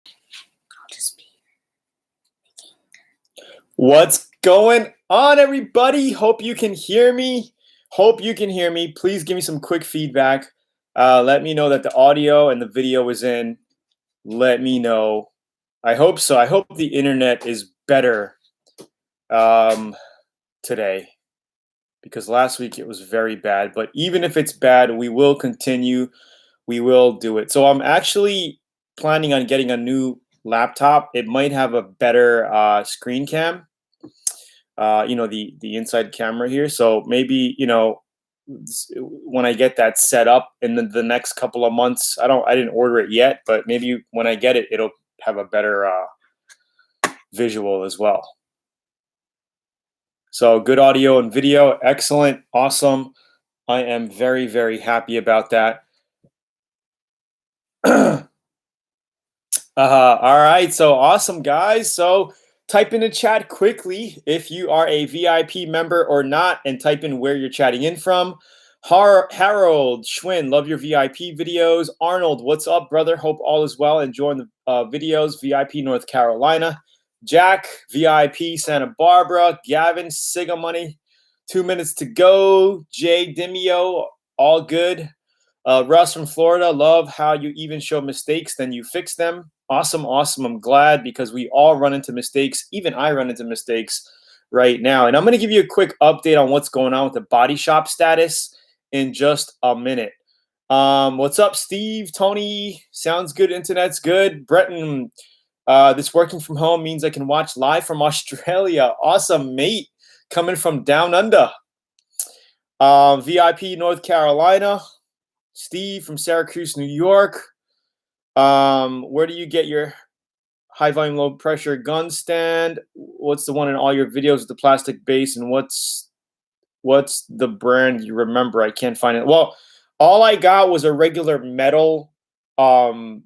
I'll just be making. What's going on, everybody? Hope you can hear me. Please give me some quick feedback. Let me know that the audio and the video is in. Let me know. I hope so. I hope the internet is better today, because last week it was very bad. But even if it's bad, we will continue. We will do it. So I'm actually planning on getting a new laptop. It might have a better screen cam. The inside camera here. So maybe, when I get that set up in the next couple of months, I didn't order it yet, but maybe when I get it, it'll have a better visual as well. So good audio and video. Excellent. Awesome. I am very, very happy about that. All right. So awesome, guys. So type in the chat quickly if you are a VIP member or not, and type in where you're chatting in from. Harold Schwinn, love your VIP videos. Arnold, what's up, brother? Hope all is well. Enjoying the videos. VIP North Carolina. Jack, VIP Santa Barbara. Gavin, Siga Money. 2 minutes to go. Jay Dimio, all good. Russ from Florida, love how you even show mistakes, then you fix them. Awesome, awesome. I'm glad, because we all run into mistakes. Even I run into mistakes right now. And I'm going to give you a quick update on what's going on with the body shop status in just a minute. What's up, Steve? Tony, sounds good. Internet's good. Breton, this working from home means I can watch live from Australia. Awesome, mate. Coming from down under. VIP North Carolina. Steve from Syracuse, New York. Where do you get your high volume, low pressure gun stand? What's the one in all your videos with the plastic base? And what's the brand you remember? I can't find it. Well, all I got was a regular metal,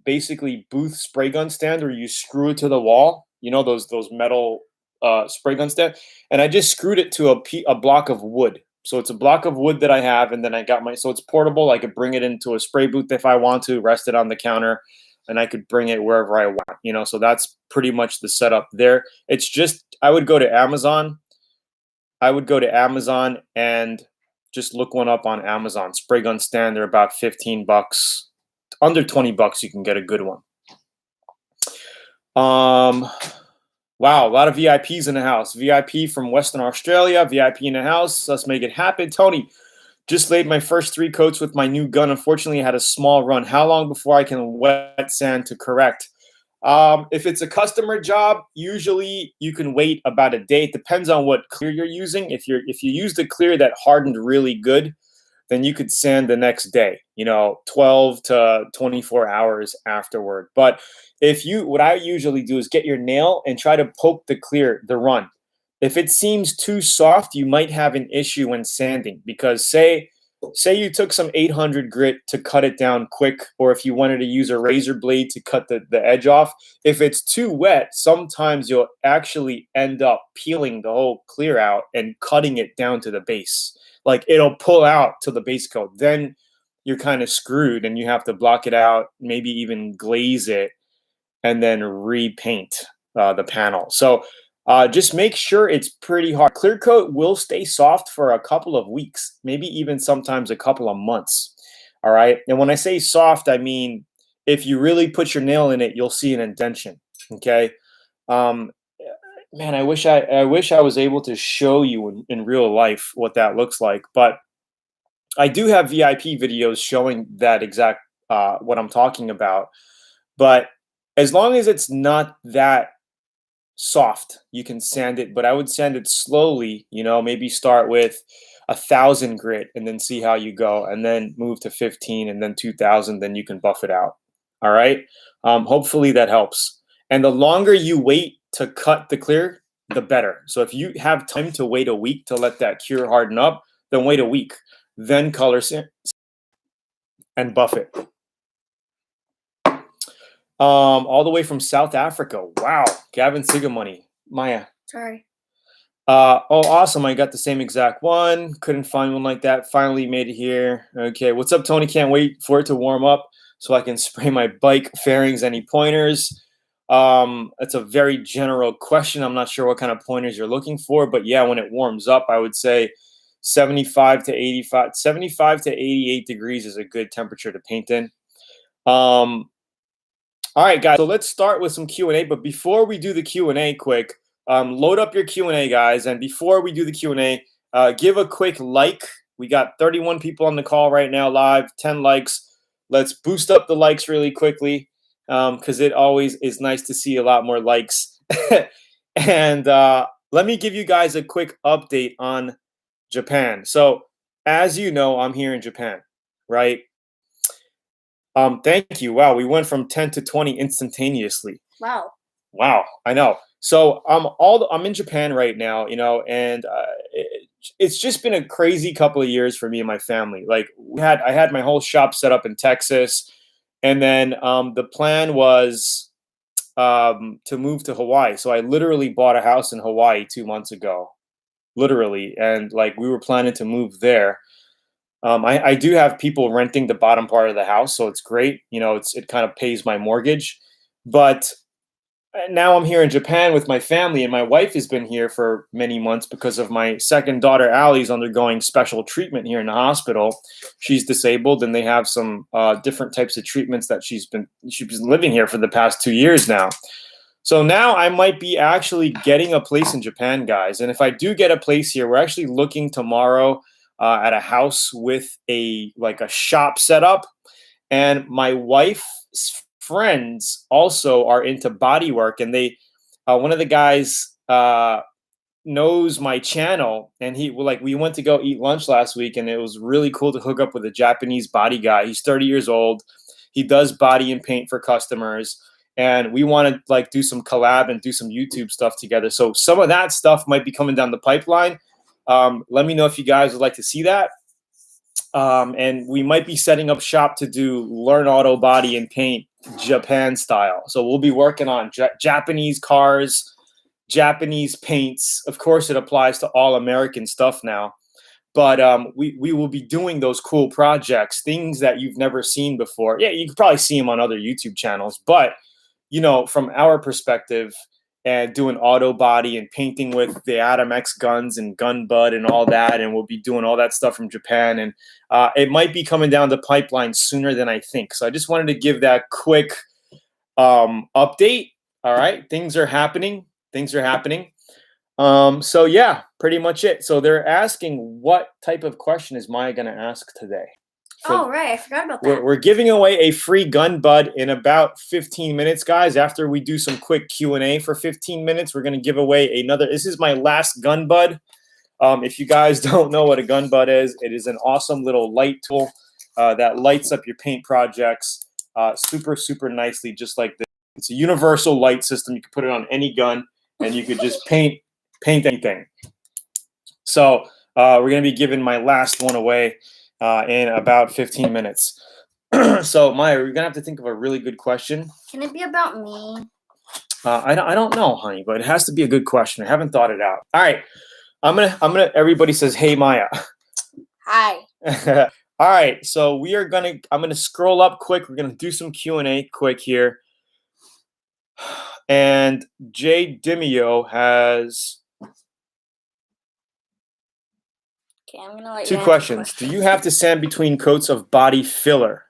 basically booth spray gun stand where you screw it to the wall. You know, those metal spray gun stand. And I just screwed it to a block of wood. So it's a block of wood that I have, and then I got so it's portable. I could bring it into a spray booth if I want to, rest it on the counter, and I could bring it wherever I want, so that's pretty much the setup there. It's just, I would go to Amazon and just look one up on Amazon. Spray gun stand, they're about $15. Under $20, you can get a good one. Wow, a lot of VIPs in the house. VIP from Western Australia, VIP in the house. Let's make it happen. Tony, just laid my first 3 coats with my new gun. Unfortunately, I had a small run. How long before I can wet sand to correct? If it's a customer job, usually you can wait about a day. It depends on what clear you're using. If you use the clear that hardened really good, then you could sand the next day, 12 to 24 hours afterward. But what I usually do is get your nail and try to poke the run. If it seems too soft, you might have an issue when sanding, because say you took some 800 grit to cut it down quick, or if you wanted to use a razor blade to cut the edge off, if it's too wet, sometimes you'll actually end up peeling the whole clear out and cutting it down to the base. Like, it'll pull out to the base coat. Then you're kind of screwed, and you have to block it out, maybe even glaze it, and then repaint the panel. So just make sure it's pretty hard. Clear coat will stay soft for a couple of weeks, maybe even sometimes a couple of months. All right. And when I say soft, I mean, if you really put your nail in it, you'll see an indentation. Okay. Man, I wish I was able to show you in real life what that looks like, but I do have VIP videos showing that exact what I'm talking about. But as long as it's not that soft, you can sand it. But I would sand it slowly, maybe start with 1,000 grit and then see how you go, and then move to 15 and then 2,000, then you can buff it out. All right. Hopefully that helps. And the longer you wait to cut the clear, the better. So if you have time to wait a week to let that cure harden up, then wait a week, then color sand and buff it. All the way from South Africa. Wow. Gavin Sigamoney. Mayah. Sorry. Oh, awesome. I got the same exact one. Couldn't find one like that. Finally made it here. Okay. What's up, Tony? Can't wait for it to warm up so I can spray my bike fairings. Any pointers? It's a very general question. I'm not sure what kind of pointers you're looking for, but yeah, when it warms up, I would say 75 to 88 degrees is a good temperature to paint in. All right, guys. So let's start with some Q&A. But before we do the Q&A, quick, load up your Q&A, guys. And before we do the Q&A, give a quick like. We got 31 people on the call right now, live, 10 likes. Let's boost up the likes really quickly, because it always is nice to see a lot more likes. And let me give you guys a quick update on Japan. So, as you know, I'm here in Japan, right? Thank you. Wow, we went from 10 to 20 instantaneously. Wow. Wow, I know. So I'm in Japan right now, and it's just been a crazy couple of years for me and my family. Like I had my whole shop set up in Texas, and then the plan was to move to Hawaii. So I literally bought a house in Hawaii 2 months ago, literally, and like we were planning to move there. I do have people renting the bottom part of the house, so it's great. It kind of pays my mortgage. But now I'm here in Japan with my family, and my wife has been here for many months because of my second daughter, Allie's undergoing special treatment here in the hospital. She's disabled, and they have some different types of treatments that she's been living here for the past 2 years now. So now I might be actually getting a place in Japan, guys. And if I do get a place here, we're actually looking tomorrow at a house with a shop setup, and my wife's friends also are into body work, and they one of the guys knows my channel, and we went to go eat lunch last week, and it was really cool to hook up with a Japanese body guy. He's 30 years old. He does body and paint for customers, and we want to do some collab and do some YouTube stuff together. So some of that stuff might be coming down the pipeline. Let me know if you guys would like to see that. And we might be setting up shop to do Learn Auto Body and Paint Japan style. So we'll be working on Japanese cars, Japanese paints. Of course, it applies to all American stuff now. But we will be doing those cool projects, things that you've never seen before. Yeah, you could probably see them on other YouTube channels. But, from our perspective, and doing auto body and painting with the Atom X guns and GunBudd and all that. And we'll be doing all that stuff from Japan. And it might be coming down the pipeline sooner than I think. So I just wanted to give that quick update. All right. Things are happening. So yeah, pretty much it. So they're asking, what type of question is Mayah going to ask today? So right. I forgot about that. We're giving away a free GunBudd in about 15 minutes, guys. After we do some quick Q&A for 15 minutes, we're going to give away another. This is my last GunBudd. If you guys don't know what a GunBudd is, it is an awesome little light tool that lights up your paint projects super, super nicely, just like this. It's a universal light system. You can put it on any gun, and you could just paint anything. So we're going to be giving my last one away in about 15 minutes. So Mayah, we're gonna have to think of a really good question. Can it be about me? I don't know, honey, but it has to be a good question. I haven't thought it out. All right, I'm gonna. Everybody says, "Hey, Mayah." Hi. All right, so I'm gonna scroll up quick. We're gonna do some Q&A quick here. And Jay Dimio has. Okay, I'm gonna let Two questions. Do you have to sand between coats of body filler?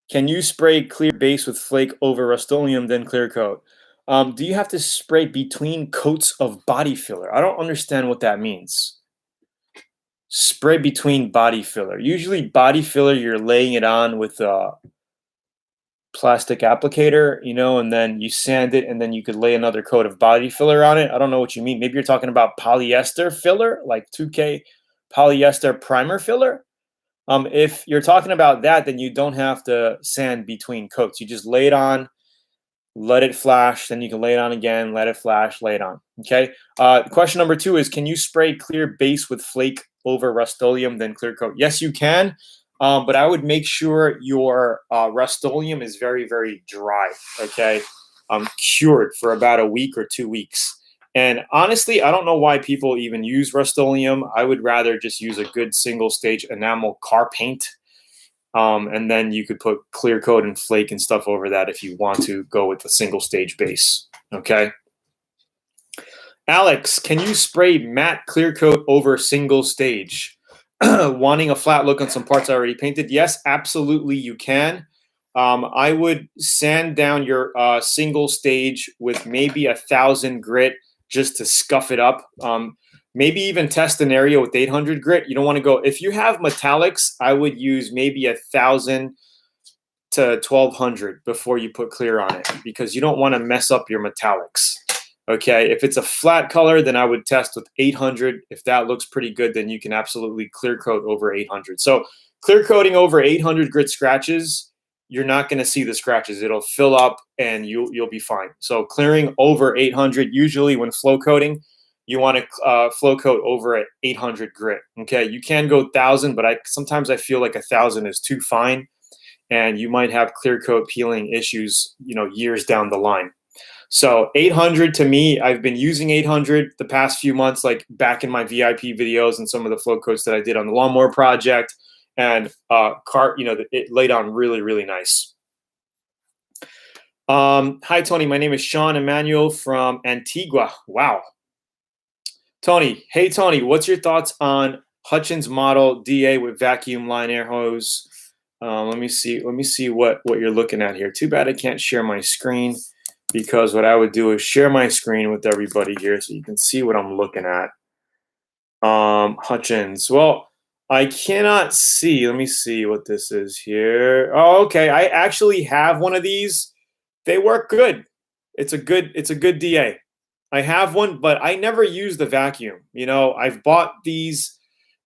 Can you spray clear base with flake over rustoleum, then clear coat? Do you have to spray between coats of body filler? I don't understand what that means. Spray between body filler. Usually body filler, you're laying it on with a plastic applicator, and then you sand it, and then you could lay another coat of body filler on it. I don't know what you mean. Maybe you're talking about polyester filler, like 2K polyester primer filler. If you're talking about that, then you don't have to sand between coats. You just lay it on, let it flash, then you can lay it on again, let it flash, lay it on. Okay. Question number 2 is, can you spray clear base with flake over rustoleum, then clear coat? Yes, you can. But I would make sure your rustoleum is very, very dry, okay? Cured for about a week or 2 weeks. And honestly, I don't know why people even use rustoleum. I would rather just use a good single-stage enamel car paint. And then you could put clear coat and flake and stuff over that if you want to go with a single stage base. Okay. Alex, can you spray matte clear coat over single stage? Wanting a flat look on some parts already painted? Yes, absolutely you can. I would sand down your single stage with maybe 1,000 grit just to scuff it up. Maybe even test an area with 800 grit. You don't want to go, if you have metallics, I would use maybe 1,000 to 1,200 before you put clear on it, because you don't want to mess up your metallics. Okay, if it's a flat color, then I would test with 800. If that looks pretty good, then you can absolutely clear coat over 800. So clear coating over 800 grit scratches, you're not going to see the scratches. It'll fill up and you'll be fine. So clearing over 800, usually when flow coating, you want to flow coat over at 800 grit. Okay, you can go 1,000, but sometimes I feel like 1,000 is too fine, and you might have clear coat peeling issues, years down the line. So 800 to me, I've been using 800 the past few months, like back in my VIP videos and some of the flow coats that I did on the lawnmower project, and it laid on really, really nice. Hi, Tony. My name is Sean Emmanuel from Antigua. Wow. Tony. Hey, Tony, what's your thoughts on Hutchins model DA with vacuum line air hose? Let me see what you're looking at here. Too bad I can't share my screen, because what I would do is share my screen with everybody here so you can see what I'm looking at. Hutchins. Well, I cannot see. Let me see what this is here. Oh, okay. I actually have one of these. They work good. It's a good DA. I have one, but I never use the vacuum. I've bought these.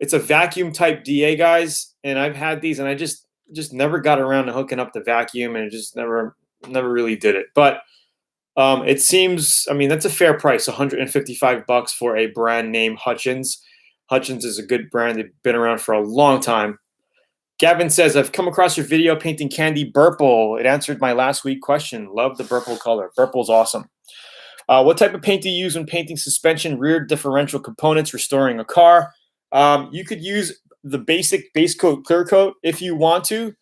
It's a vacuum type DA, guys, and I've had these, and I just never got around to hooking up the vacuum, and just never really did it. But it seems, that's a fair price, $155 for a brand name Hutchins. Hutchins is a good brand. They've been around for a long time. Gavin says, I've come across your video painting candy Burple. It answered my last week question. Love the Burple color. Burple's awesome. What type of paint do you use when painting suspension, rear differential components, restoring a car? You could use the basic base coat, clear coat if you want to.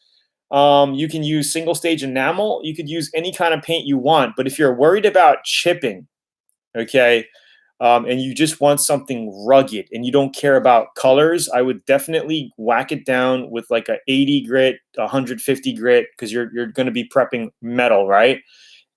You can use single stage enamel. You could use any kind of paint you want. But if you're worried about chipping, okay, and you just want something rugged and you don't care about colors, I would definitely whack it down with like a 80 grit, 150 grit, because you're going to be prepping metal, right?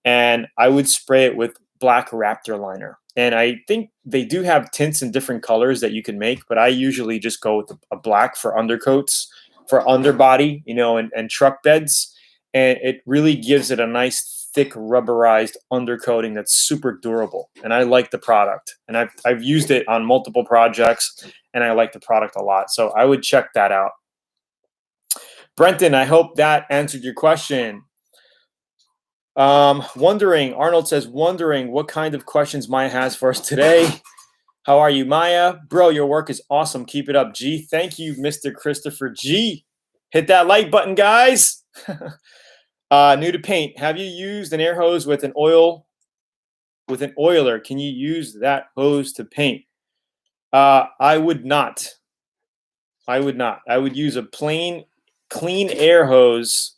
And I would spray it with black Raptor liner. And I think they do have tints in different colors that you can make, but I usually just go with a black for undercoats, for underbody, and truck beds. And it really gives it a nice thick rubberized undercoating that's super durable. And I like the product. And I've used it on multiple projects, and I like the product a lot. So I would check that out. Brenton, I hope that answered your question. Arnold says, wondering what kind of questions Mayah has for us today. How are you, Mayah? Bro, your work is awesome. Keep it up, G. Thank you, Mr. Christopher G. Hit that like button, guys. New to paint. Have you used an air hose with an oiler? Can you use that hose to paint? I would not. I would use a plain, clean air hose,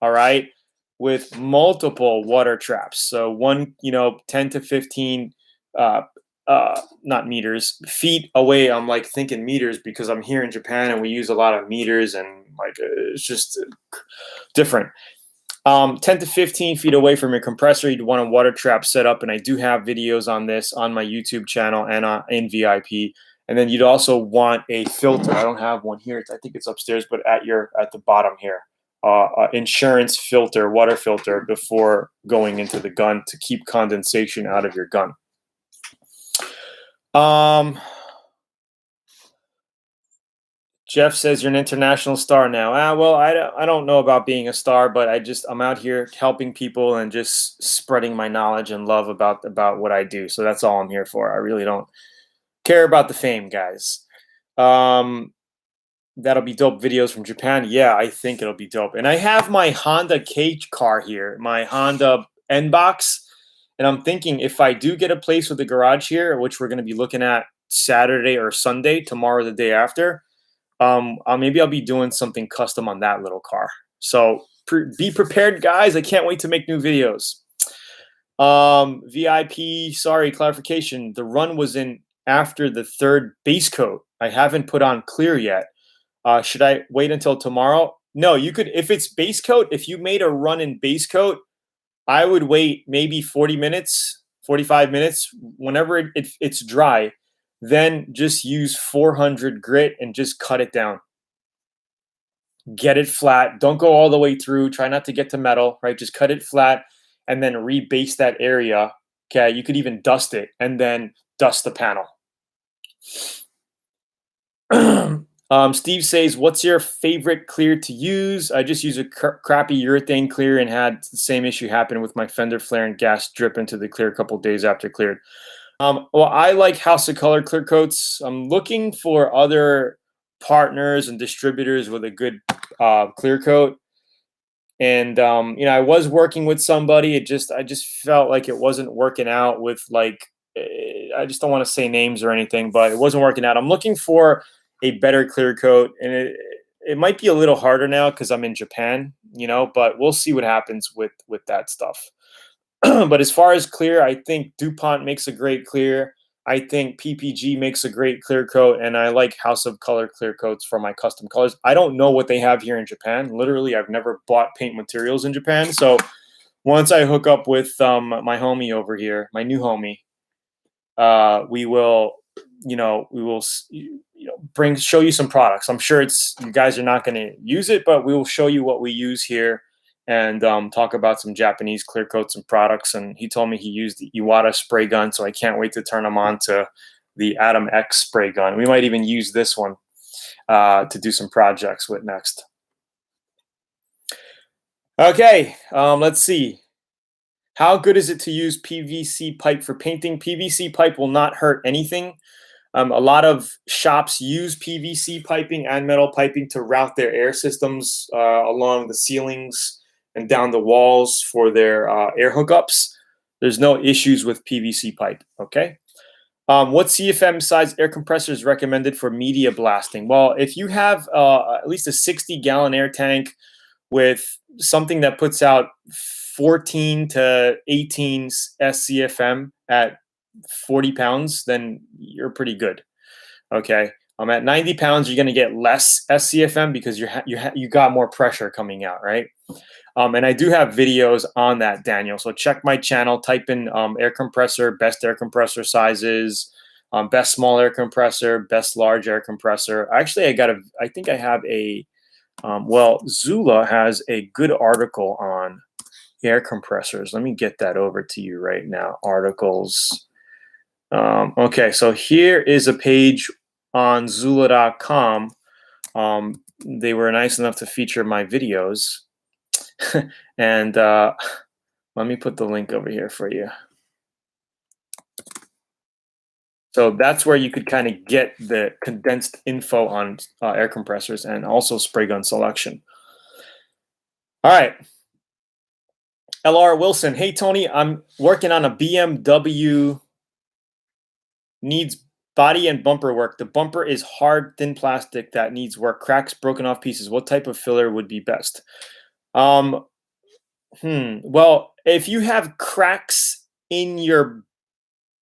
all right, with multiple water traps. So one, 10 to 15 not meters, feet away. I'm like thinking meters because I'm here in Japan and we use a lot of meters, and like it's just different. 10 to 15 feet away from your compressor, you'd want a water trap set up, and I do have videos on this on my YouTube channel and in VIP. And then you'd also want a filter. I don't have one here. I think it's upstairs, but at the bottom here. Insurance filter, water filter, before going into the gun to keep condensation out of your gun. Jeff says you're an international star now. Well, I don't know about being a star, but I'm out here helping people and just spreading my knowledge and love about what I do. So that's all I'm here for. I really don't care about the fame, guys. That'll be dope videos from Japan. Yeah, I think it'll be dope. And I have my Honda cage car here, my Honda N-Box. And I'm thinking if I do get a place with a garage here, which we're going to be looking at Saturday or Sunday, tomorrow or the day after, maybe I'll be doing something custom on that little car. So be prepared, guys. I can't wait to make new videos. VIP, sorry, clarification. The run was in after the 3rd base coat. I haven't put on clear yet. Should I wait until tomorrow? No, you could, if it's base coat, if you made a run in base coat, I would wait maybe 40 minutes, 45 minutes, whenever it's dry, then just use 400 grit and just cut it down. Get it flat. Don't go all the way through. Try not to get to metal, right? Just cut it flat and then rebase that area. Okay, you could even dust it and then dust the panel. Steve says, what's your favorite clear to use? I just use a crappy urethane clear and had the same issue happen with my fender flare and gas drip into the clear a couple days after cleared. Well, I like House of Color clear coats. I'm looking for other partners and distributors with a good clear coat. And I was working with somebody. I just felt like it wasn't working out with, like, I just don't want to say names or anything, but it wasn't working out. I'm looking for a better clear coat, and it might be a little harder now because I'm in Japan, but we'll see what happens with that stuff. But as far as clear, I think DuPont makes a great clear. I think PPG makes a great clear coat, and I like House of Color clear coats for my custom colors. I don't know what they have here in Japan. Literally, I've never bought paint materials in Japan. So once I hook up with my homie over here, my new homie, we will show you some products. I'm sure you guys are not going to use it, but we will show you what we use here and talk about some Japanese clear coats and products. And he told me he used the Iwata spray gun, so I can't wait to turn him on to the Atom X spray gun. We might even use this one to do some projects with next. Okay, let's see. How good is it to use PVC pipe for painting? PVC pipe will not hurt anything. A lot of shops use PVC piping and metal piping to route their air systems along the ceilings and down the walls for their air hookups. There's no issues with PVC pipe, okay? What CFM size air compressor is recommended for media blasting? Well, if you have at least a 60-gallon air tank with something that puts out 14 to 18 SCFM at 40 pounds, then you're pretty good. Okay. At 90 pounds, you're going to get less SCFM because you got more pressure coming out, right? And I do have videos on that, Daniel. So check my channel, type in air compressor, best air compressor sizes, best small air compressor, best large air compressor. Actually, I think I have Zula has a good article on air compressors. Let me get that over to you right now. Articles. Okay, so here is a page on Zula.com. They were nice enough to feature my videos. And let me put the link over here for you. So that's where you could kind of get the condensed info on air compressors and also spray gun selection. All right. LR Wilson. Hey, Tony, I'm working on a BMW. Needs body and bumper work. The bumper is hard, thin plastic that needs work. Cracks, broken off pieces. What type of filler would be best? Well, if you have cracks in your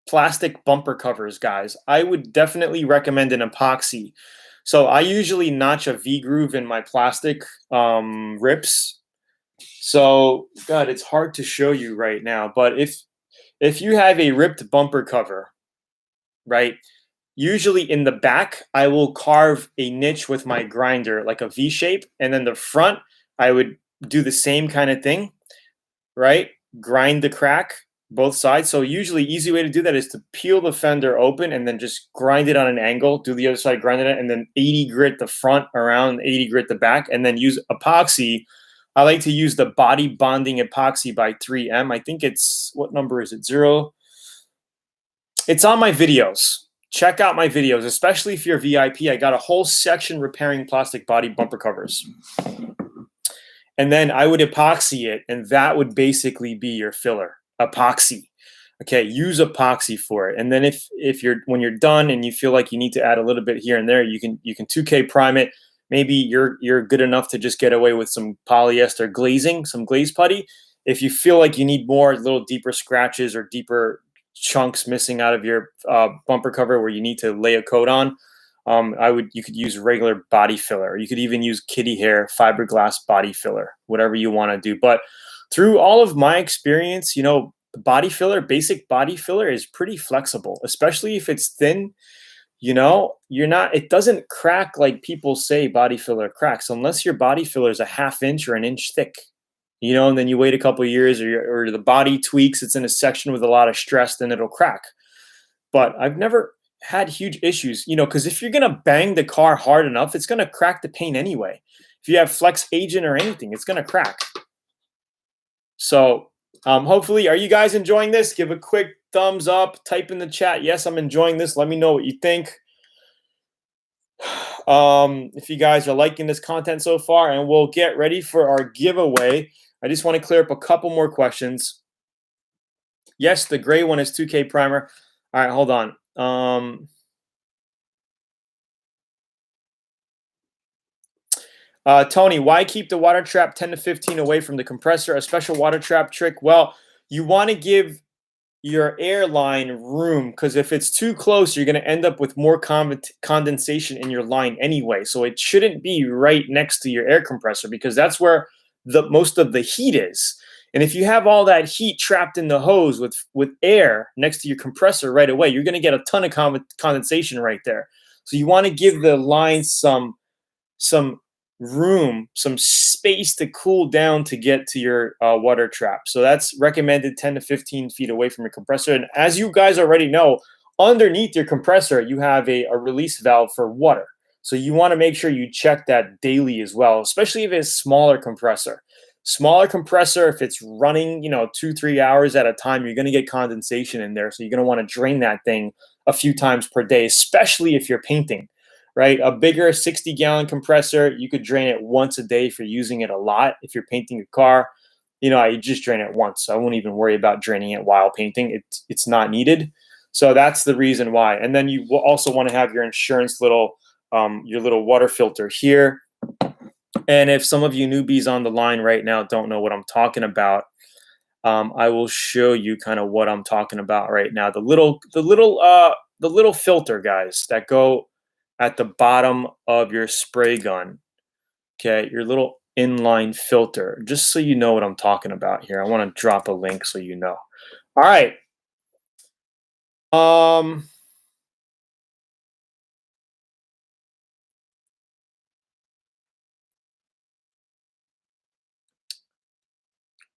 plastic bumper covers, guys, I would definitely recommend an epoxy. So I usually notch a V-groove in my plastic rips. So, God, it's hard to show you right now. But if you have a ripped bumper cover, right, usually in the back, I will carve a niche with my grinder, like a V shape. And then the front, I would do the same kind of thing, right? Grind the crack, both sides. So usually easy way to do that is to peel the fender open and then just grind it on an angle, do the other side, grind it, and then 80 grit the front around, 80 grit the back, and then use epoxy. I like to use the body bonding epoxy by 3M. I think it's, what number is it? 0. It's on my videos. Check out my videos, especially if you're VIP. I got a whole section repairing plastic body bumper covers. And then I would epoxy it, and that would basically be your filler, epoxy. Okay, use epoxy for it. And then if you're when you're done and you feel like you need to add a little bit here and there, you can 2K prime it. Maybe you're good enough to just get away with some polyester glazing, some glaze putty. If you feel like you need more little deeper scratches or deeper chunks missing out of your bumper cover where you need to lay a coat on, you could use regular body filler. Or you could even use kitty hair fiberglass body filler, whatever you want to do. But through all of my experience, the body filler, basic body filler is pretty flexible, especially if it's thin. It doesn't crack like people say body filler cracks unless your body filler is a half inch or an inch thick. And then you wait a couple of years or the body tweaks, it's in a section with a lot of stress, then it'll crack. But I've never had huge issues, because if you're going to bang the car hard enough, it's going to crack the paint anyway. If you have flex agent or anything, it's going to crack. So hopefully, are you guys enjoying this? Give a quick thumbs up, type in the chat. Yes, I'm enjoying this. Let me know what you think. If you guys are liking this content so far, and we'll get ready for our giveaway. I just want to clear up a couple more questions. Yes, the gray one is 2K primer. All right, hold on. Tony, why keep the water trap 10 to 15 away from the compressor? A special water trap trick? Well, you want to give your air line room, because if it's too close, you're going to end up with more condensation in your line anyway. So it shouldn't be right next to your air compressor, because that's where most of the heat is. And if you have all that heat trapped in the hose with air next to your compressor right away, you're going to get a ton of condensation right there. So you want to give the line some room, some space to cool down to get to your water trap. So that's recommended 10 to 15 feet away from your compressor. And as you guys already know, underneath your compressor, you have a release valve for water. So you want to make sure you check that daily as well, especially if it's smaller compressor. Smaller compressor, if it's running, 2-3 hours at a time, you're going to get condensation in there. So you're going to want to drain that thing a few times per day, especially if you're painting. Right? A bigger 60-gallon compressor, you could drain it once a day if you're using it a lot. If you're painting a car, you just drain it once. So I won't even worry about draining it while painting. It's not needed. So that's the reason why. And then you will also want to have your insurance your little water filter here. And if some of you newbies on the line right now don't know what I'm talking about, I will show you kind of what I'm talking about right now. The little filter, guys, that go at the bottom of your spray gun. Okay, your little inline filter, just so you know what I'm talking about here. I want to drop a link so you know. All right.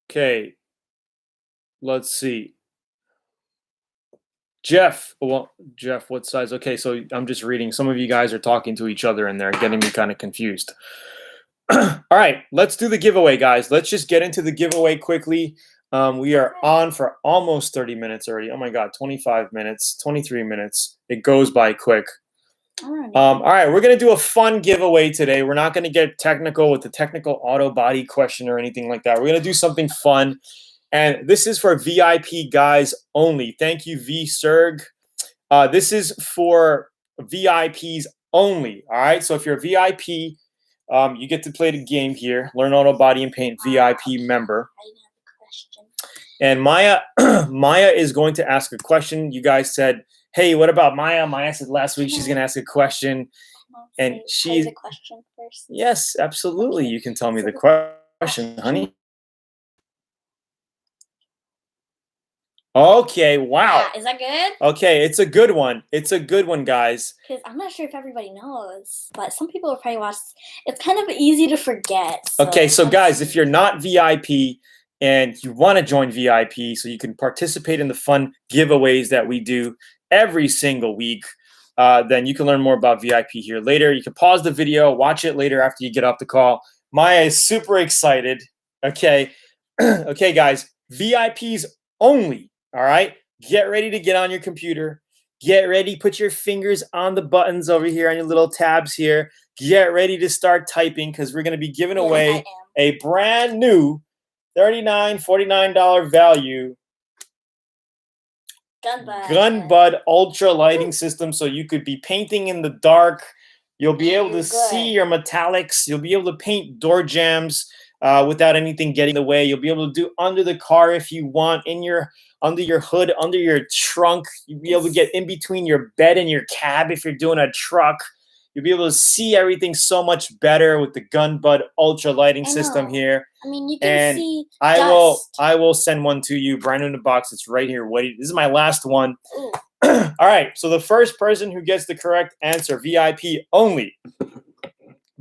Okay. Let's see. Jeff, what size? Okay, so I'm just reading. Some of you guys are talking to each other and they're getting me kind of confused. All right, let's do the giveaway, guys. Let's just get into the giveaway quickly. We are on for almost 30 minutes already. Oh my God, 25 minutes, 23 minutes. It goes by quick. All right, we're going to do a fun giveaway today. We're not going to get technical with the technical auto body question or anything like that. We're going to do something fun. And this is for VIP guys only. Thank you, V-Serg. This is for VIPs only. All right, so if you're a VIP, you get to play the game here. Learn Auto Body and Paint VIP member. And Mayah is going to ask a question. You guys said, hey, what about Mayah? Mayah said last week she's going to ask a question. And she's a question first. Yes, absolutely. Okay. You can tell me the question, honey. Okay, wow. Yeah, is that good? Okay, it's a good one. It's a good one, guys. Because I'm not sure if everybody knows, but some people will probably watch. It's kind of easy to forget. So okay, so guys, if you're not VIP and you want to join VIP so you can participate in the fun giveaways that we do every single week, then you can learn more about VIP here later. You can pause the video, watch it later after you get off the call. Mayah is super excited. Okay. Okay, guys, VIPs only. All right, get ready to get on your computer. Get ready, put your fingers on the buttons over here on your little tabs here. Get ready to start typing because we're going to be giving away a brand new $39, $49 value GunBudd Ultra Lighting System, so you could be painting in the dark. You'll be able to see your metallics. You'll be able to paint door jambs without anything getting in the way. You'll be able to do under the car if you want, under your hood, under your trunk. You'll be able to get in between your bed and your cab if you're doing a truck. You'll be able to see everything so much better with the GunBudd Ultra Lighting System here. I mean, you can see I will send one to you, brand new in the box. It's right here. Wait, this is my last one. All right, so the first person who gets the correct answer, VIP only.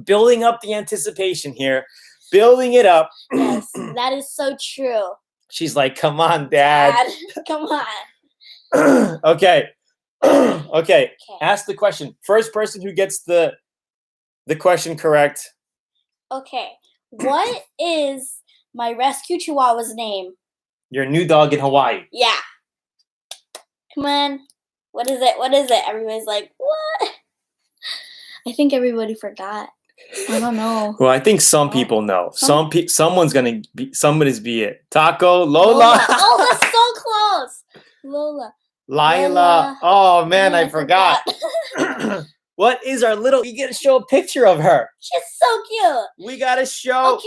Building up the anticipation here. Building it up. Yes, that is so true. She's like, come on, Dad. Come on. Okay. Okay. Ask the question. First person who gets the question correct. Okay. What is my rescue chihuahua's name? Your new dog in Hawaii. Yeah. Come on. What is it? What is it? Everybody's like, what? I think everybody forgot. I don't know. Well, I think some people know. Somebody's be it. Taco, Lola. Oh, that's so close. Lola. Lila. Oh man, I forgot. What is our little? We gotta show a picture of her. She's so cute. We gotta show.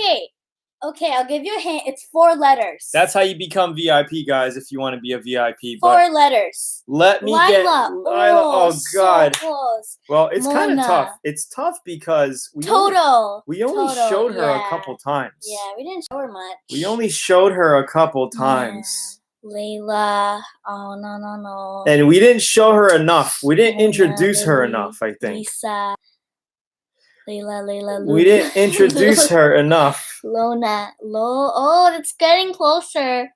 Okay, I'll give you a hint. It's 4 letters. That's how you become VIP, guys, if you want to be a VIP. 4 letters. Let me get Lila. Oh God. So close. Well, it's kind of tough. It's tough because we only showed her a couple times. Yeah, we didn't show her much. We only showed her a couple times. Yeah. Layla. Oh no. And we didn't show her enough. We didn't introduce her enough, I think. Lisa. Layla. We didn't introduce her enough. Lona. Oh, it's getting closer.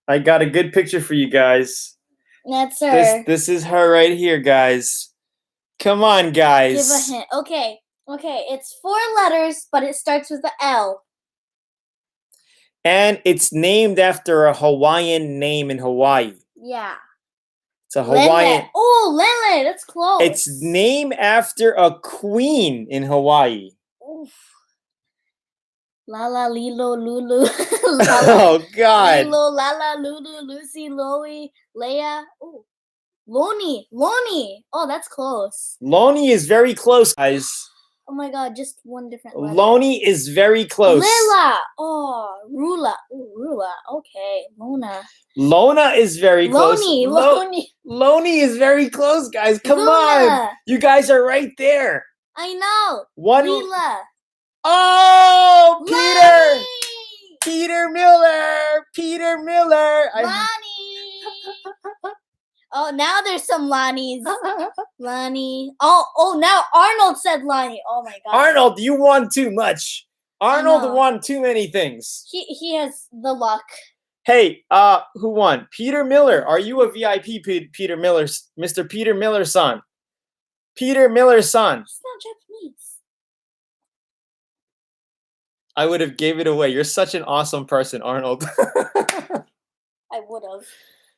I got a good picture for you guys. That's her. This is her right here, guys. Come on, guys. Give a hint. Okay. It's 4 letters, but it starts with the L. And it's named after a Hawaiian name in Hawaii. Yeah. It's a Hawaiian. Lele. Oh, Lele. That's close. It's named after a queen in Hawaii. Oof. Lala, Lilo, Lulu. Oh, God. Lilo, Lala, Lulu, Lucy, Loie, Leia. Oh, Loni. Oh, that's close. Loni is very close, guys. Oh, my God. Just one different letter. Loni is very close. Lila. Oh, Rula. Ooh, Rula. Okay. Lona is very close. Loni is very close, guys. Come on. You guys are right there. I know. Lila. Oh, Peter. Lonnie. Peter Miller. Lonnie. Oh, now there's some Lonnies. Lonnie. Oh, now Arnold said Lonnie. Oh, my God. Arnold, you won too much. Arnold won too many things. He has the luck. Hey, who won? Peter Miller. Are you a VIP, Peter Miller? Mr. Peter Miller's son. Peter Miller's son. It's not Japanese. I would have gave it away. You're such an awesome person, Arnold. I would have.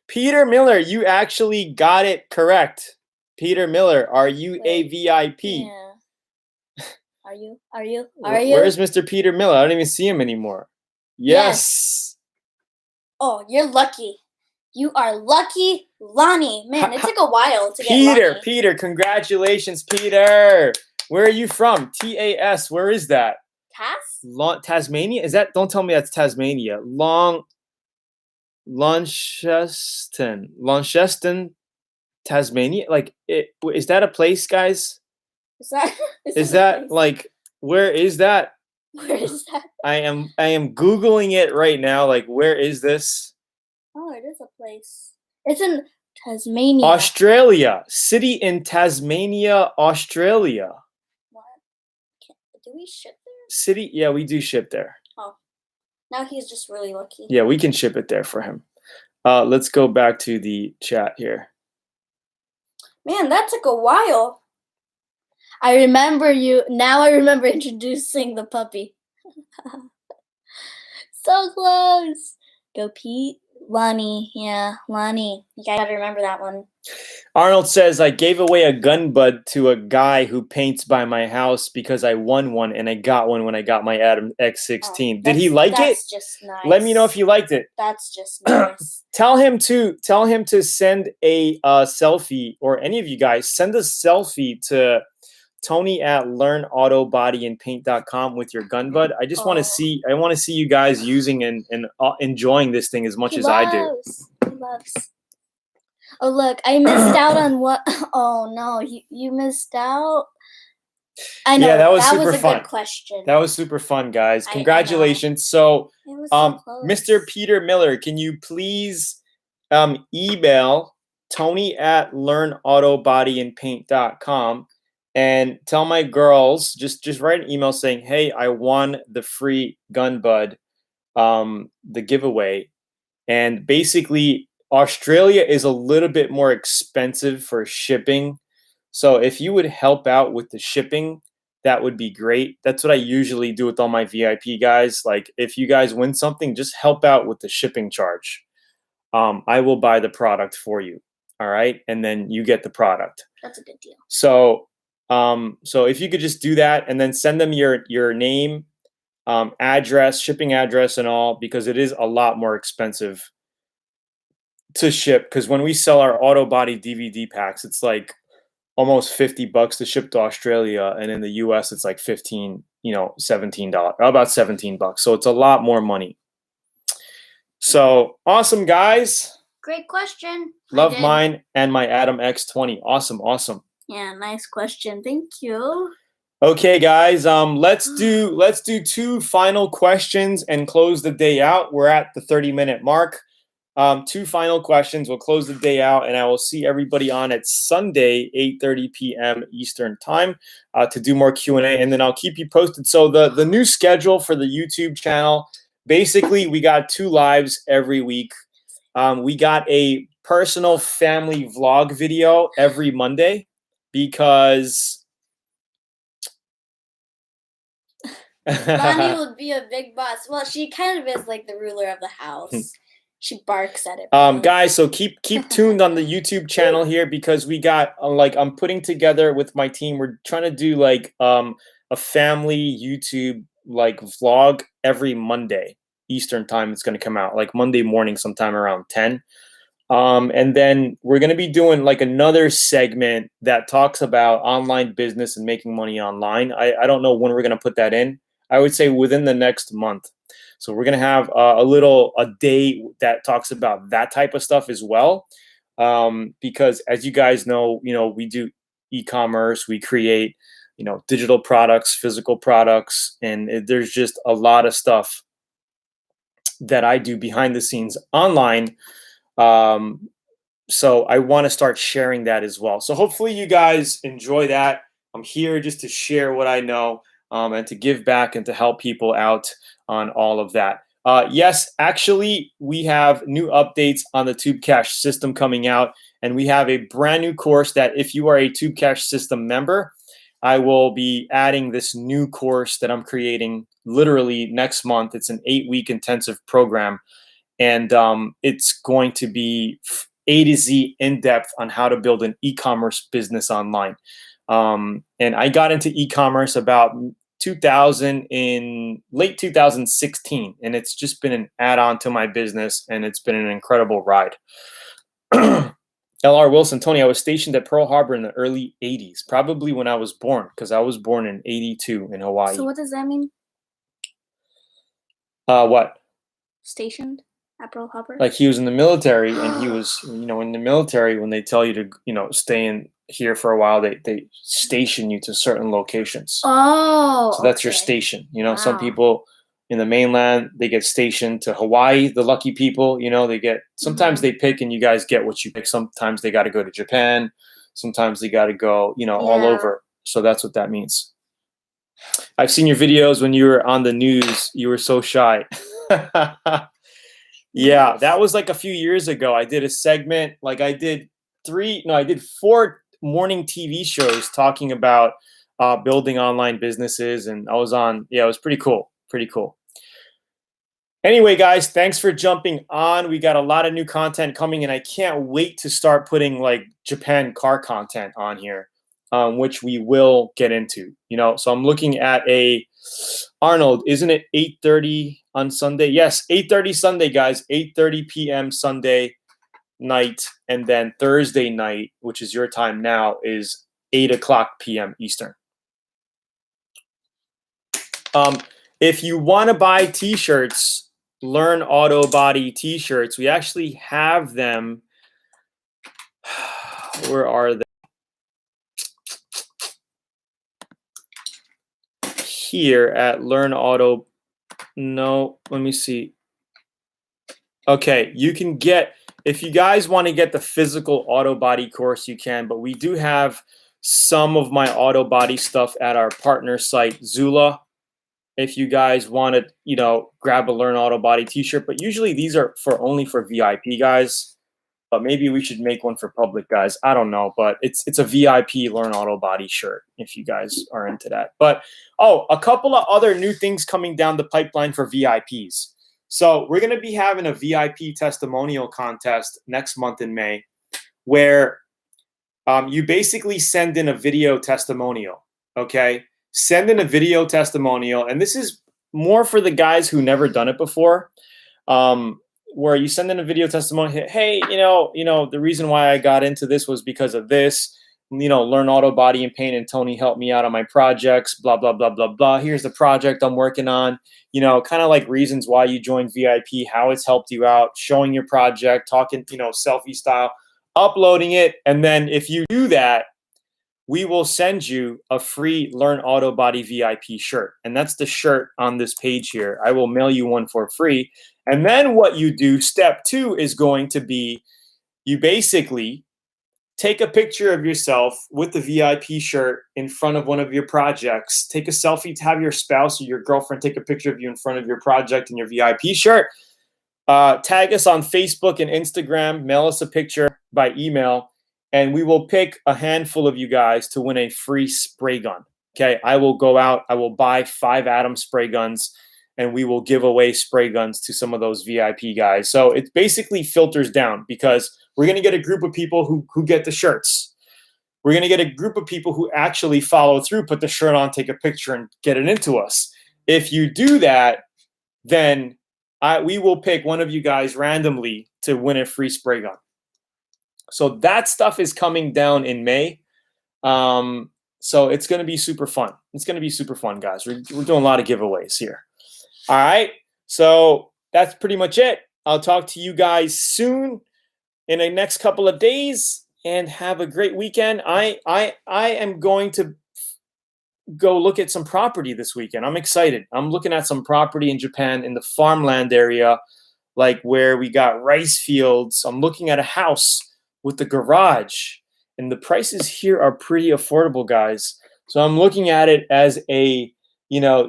Peter Miller, you actually got it correct. Peter Miller, are you a VIP? Yeah. Are you? Where's Mr. Peter Miller? I don't even see him anymore. Yes. Oh, you're lucky. You are lucky, Lonnie. Man, it took a while to get Lonnie. Peter, congratulations, Peter. Where are you from? TAS, where is that? Tasmania? Is that? Don't tell me that's Tasmania. Launceston, Tasmania. Like, is that a place, guys? Is that like? Where is that? Where is that? I am Googling it right now. Like, where is this? Oh, it is a place. It's in Tasmania. Australia. City in Tasmania, Australia. What? Do we ship there? City? Yeah, we do ship there. Oh. Now he's just really lucky. Yeah, we can ship it there for him. Let's go back to the chat here. Man, that took a while. I remember you. Now I remember introducing the puppy. So close. Go Pete. Lonnie. Yeah, Lonnie. You gotta remember that one. Arnold says, I gave away a GunBudd to a guy who paints by my house because I won one and I got one when I got my Adam X16. Did he like it? That's just nice. Let me know if you liked it. That's just nice. Tell him to send a selfie, or any of you guys, send a selfie to Tony at LearnAutoBodyAndPaint.com with your GunBudd. I just want to see. I want to see you guys using and enjoying this thing as much as I do. He loves. Oh look, I missed out on what? Oh no, you missed out. I know. Yeah, that was super a fun. Good question. That was super fun, guys. Congratulations. So, Mr. Peter Miller, can you please email Tony at LearnAutoBodyAndPaint.com and tell my girls, just write an email saying, hey, I won the free GunBudd, the giveaway. And basically, Australia is a little bit more expensive for shipping. So if you would help out with the shipping, that would be great. That's what I usually do with all my VIP guys. Like, if you guys win something, just help out with the shipping charge. I will buy the product for you. All right. And then you get the product. That's a good deal. So, so if you could just do that and then send them your name, address, shipping address and all, because it is a lot more expensive to ship. Because when we sell our auto body DVD packs, it's like almost $50 to ship to Australia, and in the US it's like $15, $17, about $17. So it's a lot more money. So awesome, guys. Great question. Love mine and my Adam X20. Awesome. Yeah, nice question. Thank you. Okay, guys. Let's do 2 final questions and close the day out. We're at the 30-minute mark. 2 final questions. We'll close the day out, and I will see everybody on at Sunday, 8:30 p.m. Eastern time, to do more Q&A, and then I'll keep you posted. So the new schedule for the YouTube channel, basically, we got 2 lives every week. We got a personal family vlog video every Monday because Lonnie would be a big boss. Well, she kind of is like the ruler of the house. She barks at it. Guys, so keep tuned on the YouTube channel here, because we got I'm putting together with my team. We're trying to do like a family YouTube like vlog every Monday Eastern time. It's going to come out like Monday morning sometime around 10. And then we're going to be doing like another segment that talks about online business and making money online. I don't know when we're going to put that in. I would say within the next month. So we're going to have a day that talks about that type of stuff as well. Because as you guys know, we do e-commerce, we create, digital products, physical products, and there's just a lot of stuff that I do behind the scenes online. So I want to start sharing that as well. So hopefully you guys enjoy that. I'm here just to share what I know, and to give back and to help people out on all of that. Yes, actually, we have new updates on the Tube Cash system coming out, and we have a brand new course that if you are a Tube Cash system member, I will be adding this new course that I'm creating literally next month. It's an 8-week intensive program, and it's going to be A to Z in depth on how to build an e-commerce business online. And I got into e-commerce about in late 2016, and it's just been an add-on to my business, and it's been an incredible ride. LR Wilson, Tony, I was stationed at Pearl Harbor in the early 80s, probably when I was born, because I was born in 82 in Hawaii. So what does that mean? What? Stationed at Pearl Harbor? Like he was in the military, and he was, in the military, when they tell you to, stay in here for a while, they station you to certain locations. Oh, so that's your station. Wow. Some people in the mainland, they get stationed to Hawaii. The lucky people, they get, sometimes they pick and you guys get what you pick. Sometimes they got to go to Japan. Sometimes they got to go, all over. So that's what that means. I've seen your videos when you were on the news. You were so shy. Yeah, that was like a few years ago. I did a segment, like I did 4 morning TV shows talking about building online businesses, and I was on, it was pretty cool. Anyway, guys, thanks for jumping on. We got a lot of new content coming, and I can't wait to start putting like Japan car content on here, which we will get into. So I'm looking at a Arnold. Isn't it 8:30 on Sunday? Yes, 8:30 Sunday, guys. 8:30 p.m. Sunday night, and then Thursday night, which is your time now, is 8 o'clock p.m. Eastern. If you want to buy T-shirts, Learn Auto Body T-shirts, we actually have them. Where are they? Here at Learn Auto. No, let me see. Okay, you can get, if you guys want to get the physical auto body course, you can, but we do have some of my auto body stuff at our partner site, Zula. If you guys want to, grab a Learn Auto Body T-shirt, but usually these are only for VIP guys. But maybe we should make one for public guys. I don't know, but it's a VIP Learn Auto Body shirt if you guys are into that. But a couple of other new things coming down the pipeline for VIPs. So we're going to be having a VIP testimonial contest next month in May, where you basically send in a video testimonial. Okay. Send in a video testimonial, and this is more for the guys who never done it before, where you send in a video testimonial. Hey, the reason why I got into this was because of this. Learn Auto Body and Paint, and Tony helped me out on my projects. Blah blah blah blah blah. Here's the project I'm working on. Kind of like reasons why you joined VIP, how it's helped you out, showing your project, talking, selfie style, uploading it, and then if you do that, we will send you a free Learn Auto Body VIP shirt. And that's the shirt on this page here. I will mail you one for free. And then what you do, step 2 is going to be, you basically take a picture of yourself with the VIP shirt in front of one of your projects. Take a selfie to have your spouse or your girlfriend take a picture of you in front of your project in your VIP shirt. Tag us on Facebook and Instagram. Mail us a picture by email. And we will pick a handful of you guys to win a free spray gun. Okay, I will go out, I will buy 5 Atom spray guns, and we will give away spray guns to some of those VIP guys. So it basically filters down, because we're going to get a group of people who get the shirts. We're going to get a group of people who actually follow through, put the shirt on, take a picture, and get it into us. If you do that, then we will pick one of you guys randomly to win a free spray gun. So that stuff is coming down in May. So it's going to be super fun. It's going to be super fun, guys. We're doing a lot of giveaways here. All right. So that's pretty much it. I'll talk to you guys soon in the next couple of days, and have a great weekend. I am going to go look at some property this weekend. I'm excited. I'm looking at some property in Japan in the farmland area, like where we got rice fields. I'm looking at a house with the garage, and the prices here are pretty affordable, guys. So I'm looking at it as a,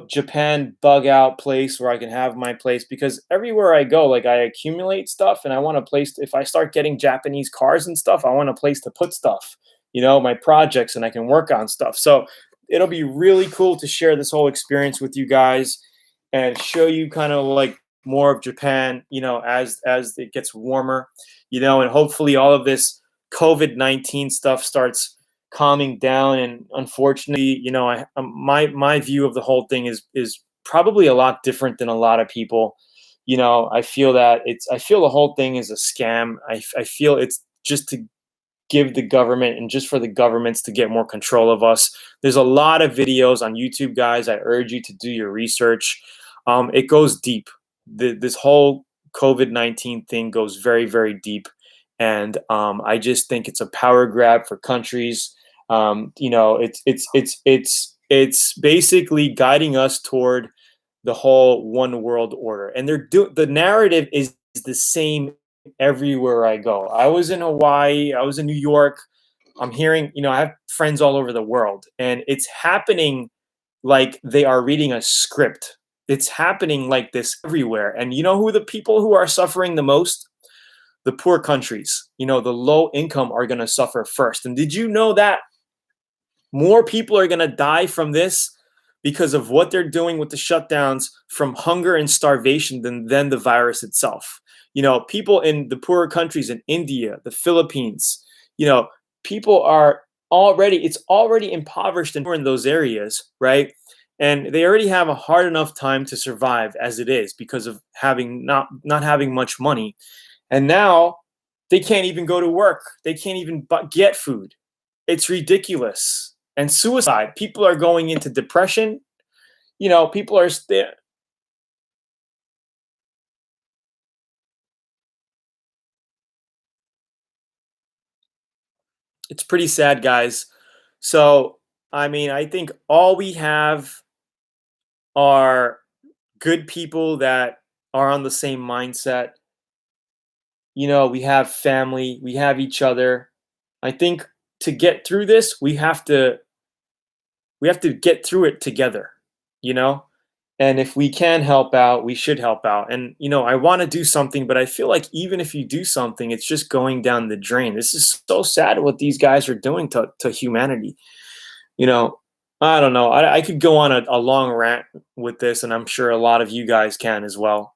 Japan bug out place where I can have my place, because everywhere I go, like, I accumulate stuff, and I want a place if I start getting Japanese cars and stuff, I want a place to put stuff, my projects, and I can work on stuff. So it'll be really cool to share this whole experience with you guys and show you kind of like more of Japan, as it gets warmer, and hopefully all of this COVID-19 stuff starts calming down. And unfortunately, my view of the whole thing is probably a lot different than a lot of people. I feel that I feel the whole thing is a scam. I feel it's just to give the government, and just for the governments to get more control of us. There's a lot of videos on YouTube, guys. I urge you to do your research. It goes deep. This whole COVID-19 thing goes very, very deep. And I just think it's a power grab for countries. It's basically guiding us toward the whole one world order. And the narrative is the same everywhere I go. I was in Hawaii, I was in New York. I'm hearing, I have friends all over the world, and it's happening like they are reading a script. It's happening like this everywhere. And you know who the people who are suffering the most? The poor countries. The low income are going to suffer first. And did you know that more people are going to die from this because of what they're doing with the shutdowns from hunger and starvation than the virus itself. People in the poorer countries in India, the Philippines, people are it's already impoverished in those areas, right? And they already have a hard enough time to survive as it is because of having not having much money. And now they can't even go to work. They can't even get food. It's ridiculous. And suicide. People are going into depression. People are it's pretty sad, guys. So, I mean, I think all we have are good people that are on the same mindset. We have family, we have each other. I think to get through this, we have to get through it together, you know? And if we can help out, we should help out. And I want to do something, but I feel like even if you do something, it's just going down the drain. This is so sad what these guys are doing to humanity. You know, I don't know. I could go on a long rant with this, and I'm sure a lot of you guys can as well.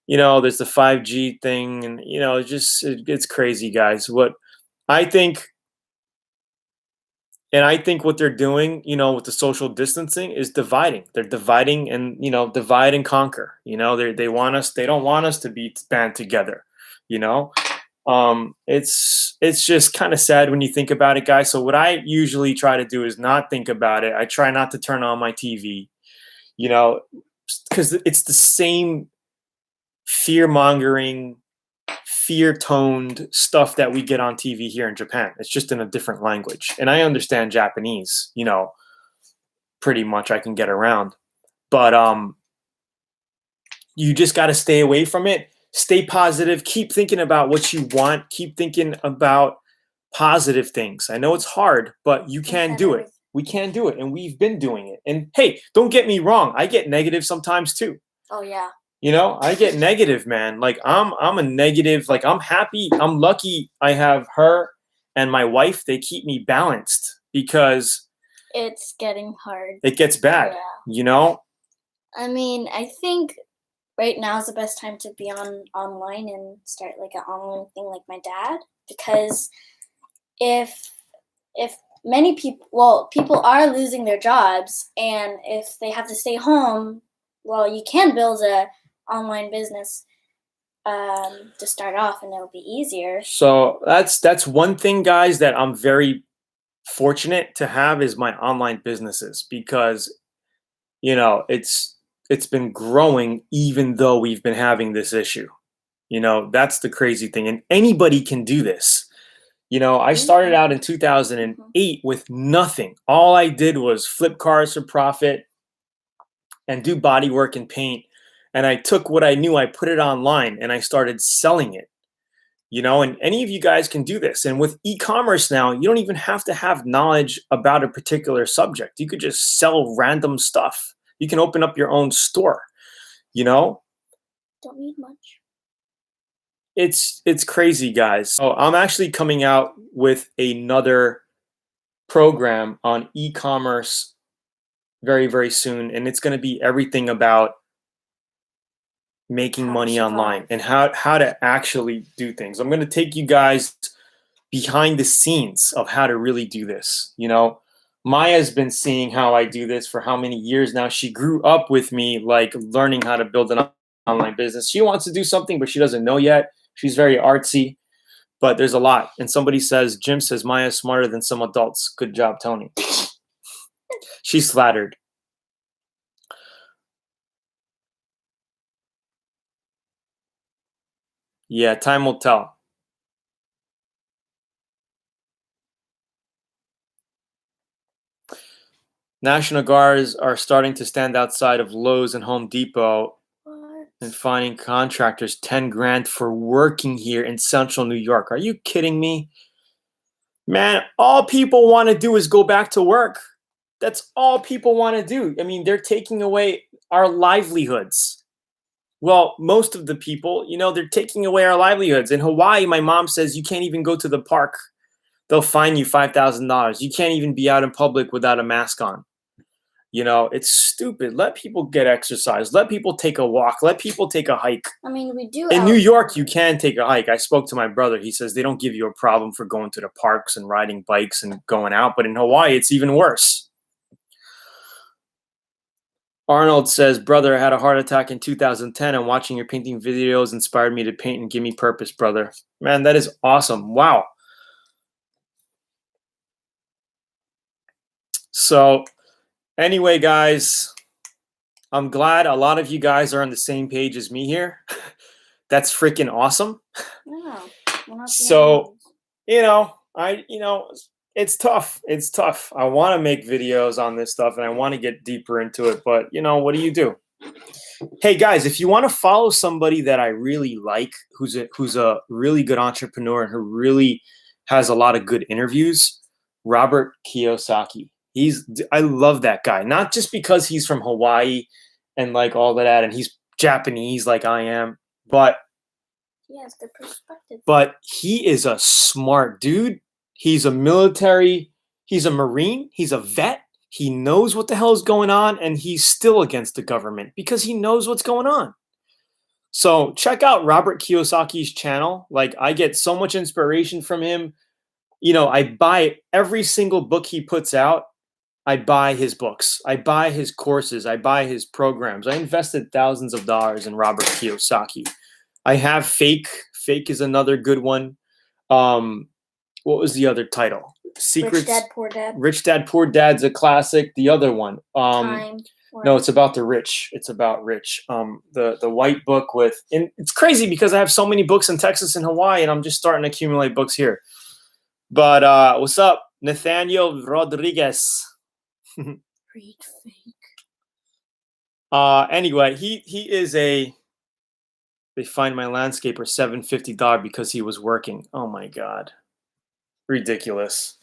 There's the 5G thing, and it's crazy, guys. I think, I think what they're doing, with the social distancing is dividing. They're dividing and divide and conquer. They don't want us to be band together. You know, it's just kind of sad when you think about it, guys. So what I usually try to do is not think about it. I try not to turn on my TV. Because it's the same fear mongering, fear toned stuff that we get on TV here in Japan. It's just in a different language. And I understand Japanese, pretty much I can get around. But you just got to stay away from it. Stay positive. Keep thinking about what you want. Keep thinking about positive things. I know it's hard, but you can do it. We can do it, and we've been doing it. And hey, don't get me wrong. I get negative sometimes too. Oh yeah. I get negative, man. Like I'm a negative. Like I'm happy. I'm lucky. I have her and my wife. They keep me balanced because it's getting hard. It gets bad. Yeah. I mean, I think right now is the best time to be online and start like an online thing like my dad, because if many people are losing their jobs, and if they have to stay home, you can build a online business to start off, and it'll be easier. So that's one thing, guys, that I'm very fortunate to have is my online businesses, because it's been growing even though we've been having this issue. That's the crazy thing, and anybody can do this. I started out in 2008 with nothing. All I did was flip cars for profit and do body work and paint. And I took what I knew, I put it online, and I started selling it. And any of you guys can do this. And with e-commerce now, you don't even have to have knowledge about a particular subject. You could just sell random stuff. You can open up your own store. Don't need much. It's crazy, guys. So I'm actually coming out with another program on e-commerce very, very soon. And it's going to be everything about making money online and how to actually do things. I'm going to take you guys behind the scenes of how to really do this. Mayah's been seeing how I do this for how many years now. She grew up with me, like learning how to build an online business. She wants to do something, but she doesn't know yet. She's very artsy, but there's a lot. And somebody says, Jim says, Mayah's smarter than some adults. Good job, Tony. She's flattered. Yeah, time will tell. National Guards are starting to stand outside of Lowe's and Home Depot and finding contractors 10 grand for working here in central New York. Are you kidding me? Man, all people want to do is go back to work. That's all people want to do. I mean, they're taking away our livelihoods. Well, most of the people, they're taking away our livelihoods. In Hawaii, my mom says you can't even go to the park. They'll fine you $5,000. You can't even be out in public without a mask on. You know, it's stupid. Let people get exercise. Let people take a walk. Let people take a hike. I mean, we do. In New York, you can take a hike. I spoke to my brother. He says they don't give you a problem for going to the parks and riding bikes and going out. But in Hawaii, it's even worse. Arnold says, brother, I had a heart attack in 2010 and watching your painting videos inspired me to paint and give me purpose, brother. Man, that is awesome. Wow. So anyway, guys, I'm glad a lot of you guys are on the same page as me here. That's freaking awesome. Yeah, so, you know, it's tough. It's tough. I want to make videos on this stuff and I want to get deeper into it, but you know, what do? Hey guys, if you want to follow somebody that I really like, who's a really good entrepreneur and who really has a lot of good interviews, Robert Kiyosaki. I love that guy, not just because he's from Hawaii and like all of that, and he's Japanese like I am, but he has good perspective. But he is a smart dude. He's a military, he's a Marine, he's a vet. He knows what the hell is going on, and he's still against the government because he knows what's going on. So check out Robert Kiyosaki's channel. Like, I get so much inspiration from him. You know, I buy every single book he puts out. I buy his books. I buy his courses. I buy his programs. I invested thousands of dollars in Robert Kiyosaki. I have Fake. Fake is another good one. What was the other title? Secrets. Rich Dad, Poor Dad. Rich Dad, Poor Dad's a classic. The other one. Time. No, it's about the rich. It's about rich. The white book with, and it's crazy because I have so many books in Texas and Hawaii, and I'm just starting to accumulate books here. But what's up, Nathaniel Rodriguez? Read Fake. Anyway, he is a. They fined my landscaper $750 because he was working. Oh my God. Ridiculous.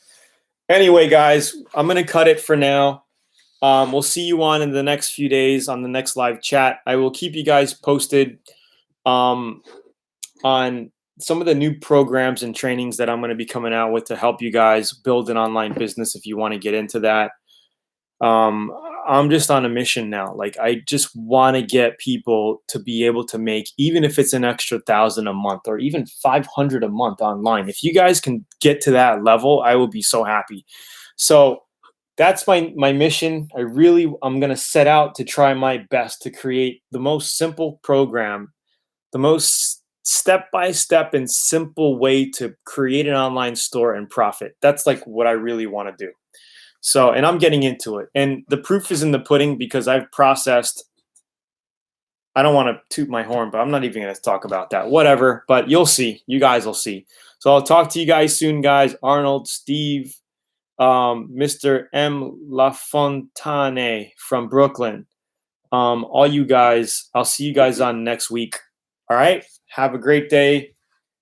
Anyway, guys, I'm going to cut it for now. We'll see you on in the next few days on the next live chat. I will keep you guys posted on some of the new programs and trainings that I'm going to be coming out with to help you guys build an online business if you want to get into that. I'm just on a mission now. Like, I just want to get people to be able to make, even if it's an extra 1,000 a month or even 500 a month online. If you guys can get to that level, I will be so happy. So that's my mission. I'm going to set out to try my best to create the most simple program, the most step-by-step and simple way to create an online store and profit. That's like what I really want to do. So, and I'm getting into it. And the proof is in the pudding because I've processed, I don't want to toot my horn, but I'm not even going to talk about that. Whatever, but you'll see. You guys will see. So I'll talk to you guys soon, guys. Arnold, Steve, Mr. M. LaFontane from Brooklyn. All you guys, I'll see you guys on next week. All right? Have a great day.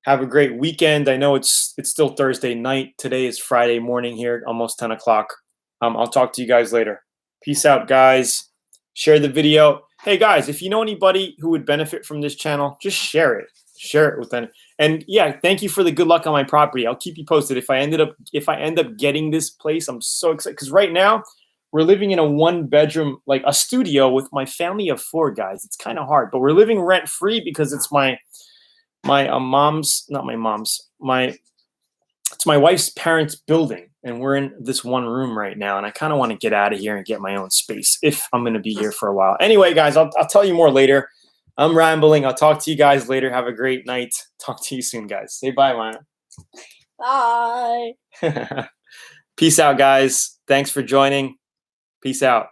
Have a great weekend. I know it's still Thursday night. Today is Friday morning here, almost 10 o'clock. I'll talk to you guys later. Peace out, guys. Share the video. Hey, guys, if you know anybody who would benefit from this channel, just share it. Share it with them. And yeah, thank you for the good luck on my property. I'll keep you posted. If I end up getting this place, I'm so excited because right now we're living in a 1-bedroom, like a studio with my family of 4 guys. It's kind of hard, but we're living rent free because it's my wife's parents' building, and we're in this one room right now, and I kind of want to get out of here and get my own space if I'm going to be here for a while. Anyway, guys, I'll tell you more later. I'm rambling. I'll talk to you guys later. Have a great night. Talk to you soon, guys. Say bye, Mayah. Bye. Peace out, guys. Thanks for joining. Peace out.